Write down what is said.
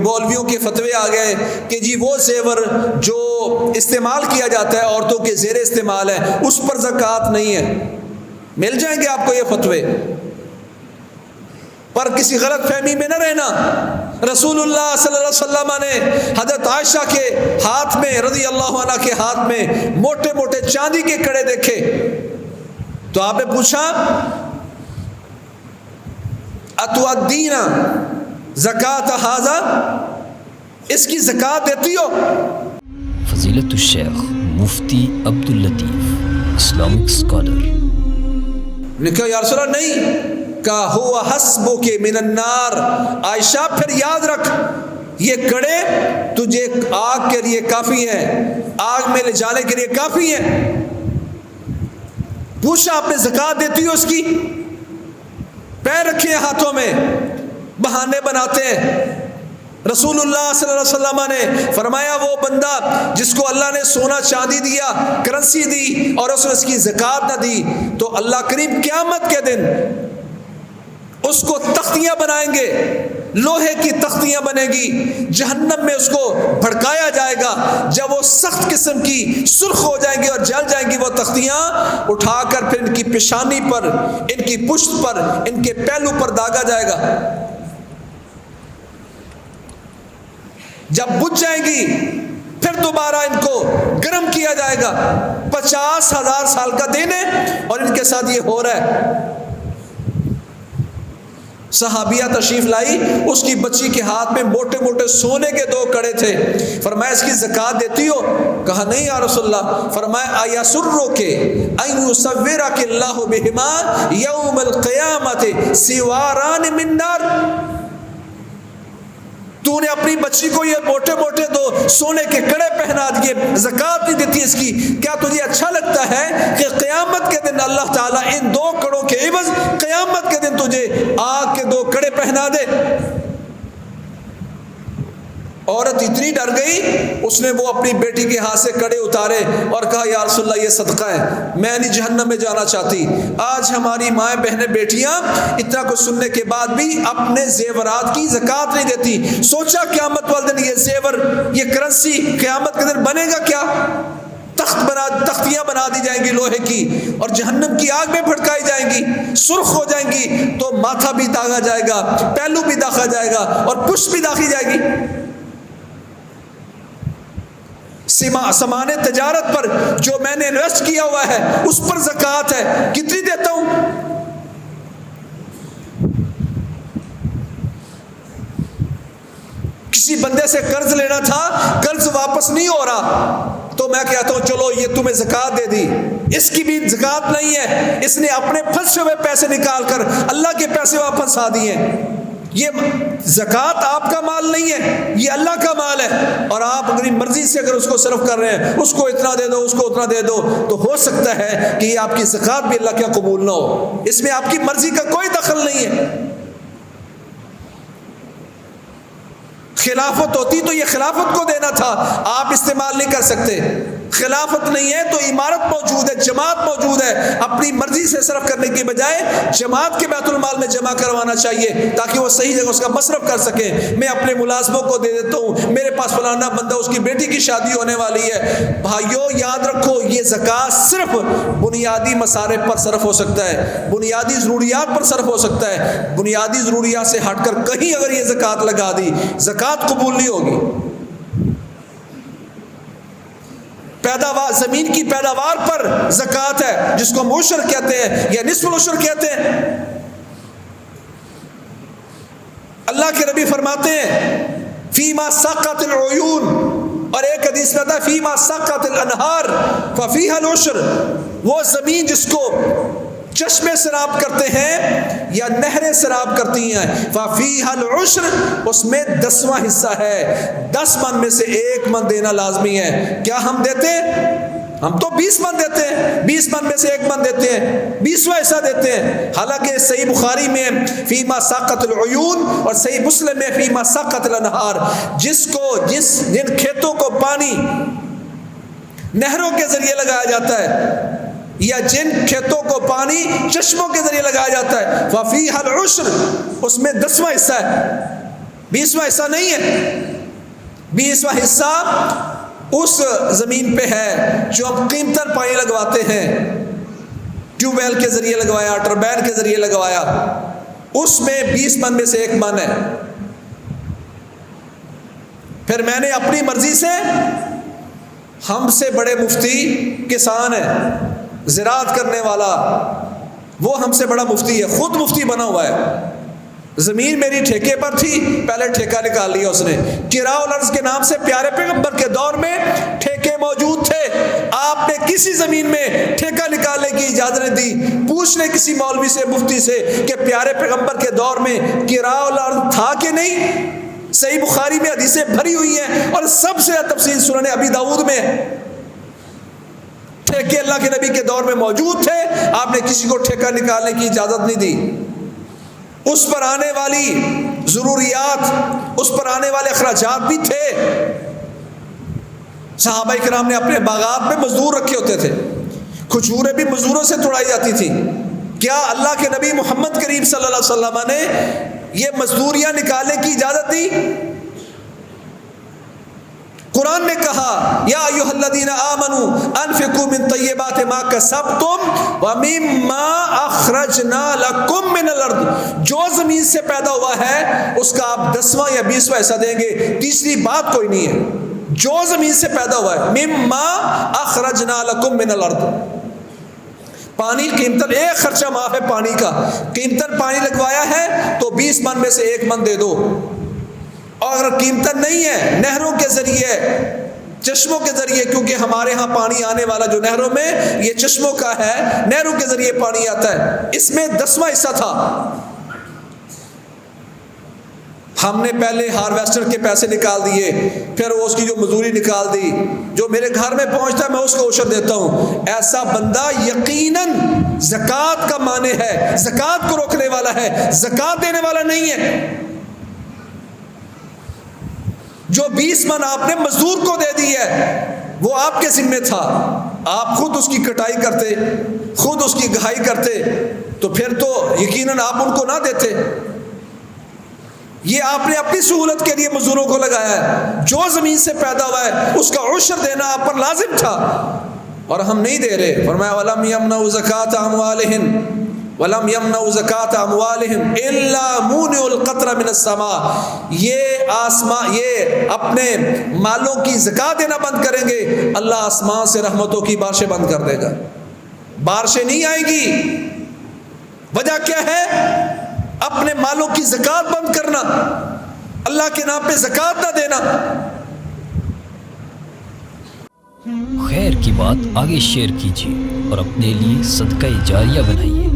مولویوں کے فتوے آ گئے کہ جی وہ زیور جو استعمال کیا جاتا ہے عورتوں کے زیر استعمال ہے اس پر زکوٰۃ نہیں ہے. مل جائیں گے آپ کو یہ فتوے، پر کسی غلط فہمی میں نہ رہنا. رسول اللہ صلی اللہ علیہ وسلم نے حضرت عائشہ کے ہاتھ میں رضی اللہ عنہ کے ہاتھ میں موٹے موٹے چاندی کے کڑے دیکھے تو آپ نے پوچھا اتؤدین زکات ھذا، اس کی زکات دیتی ہو؟ فضیلت الشیخ مفتی عبداللطیف اسلامک اسکالر نے کہا یا رسول اللہ نہیں، کہا ہوا حسبک من النار، عائشہ پھر یاد رکھ یہ کڑے تجھے آگ کے لیے کافی ہیں، آگ میں لے جانے کے لیے کافی ہیں. پوچھا آپ نے زکات دیتی ہو اس کی؟ پیر رکھے ہیں ہاتھوں میں، بہانے بناتے ہیں. رسول اللہ صلی اللہ علیہ وسلم نے فرمایا وہ بندہ جس کو اللہ نے سونا چاندی دیا، کرنسی دی، اور اس کی زکات نہ دی، تو اللہ کریم قیامت کے دن اس کو تختیاں بنائیں گے، لوہے کی تختیاں بنے گی، جہنم میں اس کو بھڑکایا جائے گا. جب وہ سخت قسم کی سرخ ہو جائیں گی اور جل جائیں گی وہ تختیاں، اٹھا کر پھر ان کی پیشانی پر، ان کی پشت پر، ان کے پہلو پر داغا جائے گا. جب بجھ جائیں گی پھر دوبارہ ان کو گرم کیا جائے گا. 50,000 سال کا دن ہے اور ان کے ساتھ یہ ہو رہا ہے. صحابیہ تشریف لائی، اس کی بچی کے ہاتھ میں موٹے موٹے سونے کے 2 کڑے تھے. فرمایا اس کی زکات دیتی ہو؟ کہا نہیں یا رسول اللہ. فرمایا ایسرک ان یصورک اللہ بہما یوم القیامت سواران من نار، تو نے اپنی بچی کو یہ موٹے موٹے 2 سونے کے کڑے پہنا دیے، زکات نہیں دیتی اس کی، کیا تجھے اچھا لگتا ہے کہ قیامت کے دن اللہ تعالیٰ ان 2 کڑوں کے عوض قیامت کے دن تجھے آگ کے 2 کڑے پہنا دے؟ عورت اتنی ڈر گئی، اس نے وہ اپنی بیٹی کے ہاتھ سے کڑے اتارے اور کہا یا رسول اللہ یہ صدقہ ہے، میں نہیں جہنم میں جانا چاہتی. آج ہماری مائیں بہنیں بیٹیاں اتنا کچھ سننے کے بعد بھی اپنے زیورات کی زکات نہیں دیتی. سوچا قیامت والے دن یہ زیور، یہ کرنسی قیامت کے دن بنے گا کیا؟ تختیاں بنا دی جائیں گی لوہے کی اور جہنم کی آگ میں بھڑکائی جائیں گی، سرخ ہو جائیں گی تو ماتھا بھی داغا جائے گا، پہلو بھی داغا جائے گا اور پشت بھی داغی جائے گی. سامان تجارت پر جو میں نے انویسٹ کیا ہوا ہے اس پر زکات ہے، کتنی دیتا ہوں؟ کسی بندے سے قرض لینا تھا، قرض واپس نہیں ہو رہا تو میں کہتا ہوں چلو یہ تمہیں زکات دے دی، اس کی بھی زکات نہیں ہے، اس نے اپنے پھنسے ہوئے پیسے نکال کر اللہ کے پیسے واپس آ دیے. یہ زکات آپ کا مال نہیں ہے، یہ اللہ کا مال ہے، اور آپ اپنی مرضی سے اگر اس کو صرف کر رہے ہیں، اس کو اتنا دے دو، اس کو اتنا دے دو، تو ہو سکتا ہے کہ یہ آپ کی زکات بھی اللہ کے قبول نہ ہو. اس میں آپ کی مرضی کا کوئی دخل نہیں ہے. خلافت ہوتی تو یہ خلافت کو دینا تھا، آپ استعمال نہیں کر سکتے. خلافت نہیں ہے تو عمارت موجود ہے، جماعت موجود ہے، اپنی مرضی سے صرف کرنے کی بجائے جماعت کے بیت المال میں جمع کروانا چاہیے تاکہ وہ صحیح جگہ اس کا مصرف کر سکے. میں اپنے ملازموں کو دے دیتا ہوں، میرے پاس فلانا بندہ اس کی بیٹی کی شادی ہونے والی ہے. بھائیو یاد رکھو یہ زکات صرف بنیادی مصارف پر صرف ہو سکتا ہے، بنیادی ضروریات پر صرف ہو سکتا ہے. بنیادی ضروریات سے ہٹ کر کہیں اگر یہ زکات لگا دی، زکات قبول نہیں ہوگی. پیداوار، زمین کی پیداوار پر زکات ہے جس کو معشر کہتے ہیں یا نصف العشر کہتے ہیں. اللہ کے نبی فرماتے ہیں فیما سقط العیون، اور ایک حدیث میں آتا ہے فیما سقط الانہار ففیہا العشر، وہ زمین جس کو چشمے سراب کرتے ہیں یا نہریں سراب کرتی ہیں، ففیہا العشر، اس میں 10واں حصہ ہے. 10 من میں سے 1 من دینا لازمی ہے. کیا ہم دیتے ہیں؟ ہم تو 20 من دیتے ہیں، 20 من میں سے 1 من دیتے ہیں، 20واں حصہ دیتے ہیں. حالانکہ صحیح بخاری میں فیما ساقت العیون اور صحیح مسلم میں فیما ساقت الانہار، جن کھیتوں کو پانی نہروں کے ذریعے لگایا جاتا ہے یا جن کھیتوں کو پانی چشموں کے ذریعے لگایا جاتا ہے، ففیہا العشر، اس میں 10واں حصہ ہے. 20واں حصہ نہیں ہے. 20واں حصہ اس زمین پہ ہے جو ہم قیمتر پانی لگواتے ہیں. ٹیوب ویل کے ذریعے لگوایا, ٹربین کے ذریعے لگوایا, اس میں 20 من میں سے 1 من ہے. پھر میں نے اپنی مرضی سے, ہم سے بڑے مفتی کسان ہے, زراعت کرنے والا, وہ ہم سے بڑا مفتی ہے, خود مفتی بنا ہوا ہے. زمین میری ٹھیکے پر تھی, پہلے ٹھیکہ نکال لیا اس نے. قراء الارض کے نام سے پیارے پیغمبر کے دور میں ٹھیکے موجود تھے. آپ نے کسی زمین میں ٹھیکہ نکالنے کی اجازت نہیں دی. پوچھ لیں کسی مولوی سے, مفتی سے, کہ پیارے پیغمبر کے دور میں قراء الارض تھا کہ نہیں. صحیح بخاری میں حدیثیں بھری ہوئی ہیں, اور سب سے تفصیل سنن ابی داؤد میں ہے. ٹھیکے اللہ کے نبی کے دور میں موجود تھے, آپ نے کسی کو ٹھیکہ نکالنے کی اجازت نہیں دی. اس پر آنے والی ضروریات, اس پر آنے والے اخراجات بھی تھے. صحابہ کرام نے اپنے باغات میں مزدور رکھے ہوتے تھے, کھجوریں بھی مزدوروں سے توڑائی جاتی تھی. کیا اللہ کے نبی محمد کریم صلی اللہ علیہ وسلم نے یہ مزدوریاں نکالنے کی اجازت دی؟ قرآن نے کہا یا ایھا الذین آمنوا انفقوا من طیبات ما کسبتم ومما اخرجنا لکم من الارض. جو زمین سے پیدا ہوا ہے اس کا آپ 10واں یا 20واں حصہ دیں گے. تیسری بات کوئی نہیں ہے, جو زمین سے پیدا ہوا ہے. مما اخرجنا لکم من الارض. پانی قیمتر, ایک خرچہ معاف ہے پانی کا. قیمتر پانی لگوایا ہے تو 20 من میں سے 1 من دے دو. اور اگر قیمتر نہیں ہے, نہروں کے ذریعے, چشموں کے ذریعے, کیونکہ ہمارے ہاں پانی آنے والا جو نہروں میں یہ چشموں کا ہے, نہروں کے ذریعے پانی آتا ہے, اس میں 10واں حصہ تھا. ہم نے پہلے ہارویسٹر کے پیسے نکال دیے, پھر اس کی جو مزدوری نکال دی, جو میرے گھر میں پہنچتا ہے میں اس کو عشر دیتا ہوں. ایسا بندہ یقیناً زکوٰۃ کا مانع ہے, زکوٰۃ کو روکنے والا ہے, زکوٰۃ دینے والا نہیں ہے. جو 20 من آپ نے مزدور کو دے دی ہے وہ آپ کے ذمہ تھا. آپ خود اس کی کٹائی کرتے, خود اس کی گہائی کرتے, تو پھر تو یقیناً آپ ان کو نہ دیتے. یہ آپ نے اپنی سہولت کے لیے مزدوروں کو لگایا ہے. جو زمین سے پیدا ہوا ہے اس کا عشر دینا آپ پر لازم تھا, اور ہم نہیں دے رہے. فرمایا وَلَمْ يَمْنَعُوا زَكَاةَ أَمْوَالِهِمْ وَلَمْ يَمْنَعُوا زَكَاةَ أَمْوَالِهِمْ إِلَّا مُونِعُ الْقَطْرَ مِنَ السَّمَاءِ. یہ اپنے مالوں کی زکات دینا بند کریں گے, اللہ آسمان سے رحمتوں کی بارشیں بند کر دے گا. بارشیں نہیں آئیں گی. وجہ کیا ہے؟ اپنے مالوں کی زکات بند کرنا, اللہ کے نام پہ زکات نہ دینا. خیر کی بات آگے شیئر کیجیے اور اپنے لیے صدقہ جاریہ بنائیے.